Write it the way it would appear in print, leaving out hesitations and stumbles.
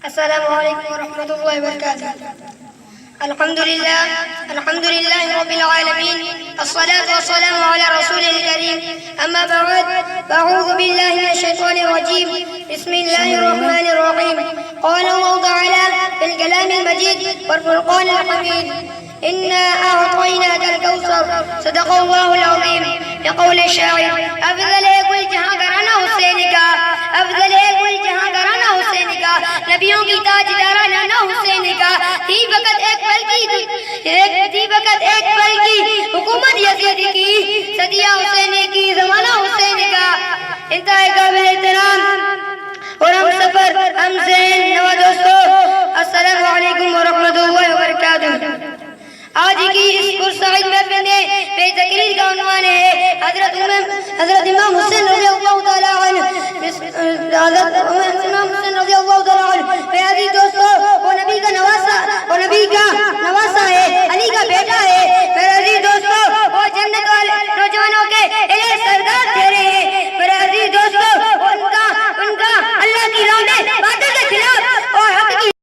अस्सलामु अलैकुम वरहमतुल्लाहि वबरकातुह। अल्हम्दुलिल्लाह रब्बिल आलमीन, अस्सलातु वस्सलामु अला रसूलिल करीम, अम्मा बअद, अऊज़ु बिल्लाहि मिनश शैतानिर रजीम, बिस्मिल्लाहिर रहमानिर रहीम। क़ाल अल्लाहु तआला फिल कलामिल मजीद वल फ़ुरक़ानिल हमीद, इन्ना अअतैनाकल कौसर, सदक़ल्लाहुल अज़ीम। यक़ूल शाइर, अफ़ज़ल है कुल जहां घराना हुसैन का, अफ़ज़ल है कुल जहां घराना हुसैन का, नबियों की ताजदारा नाना हुसैन का। थी वक़्त एक पल की हुकूमत यज़ीद की, सदिया हुसैन की, ज़माना हुसैन का। इंतहाए काबिल एहतराम और हम सफर हम ज़ैन नवा दोस्तों, अस्सलामु अलैकुम वरहमतुल्लाहि वबरकातुह। आज की इस पुरसईद महफिल में बेतकरीर का उन्वान है हज़रत इमाम हुसैन रज़ियल्लाहु तआला अन्हु।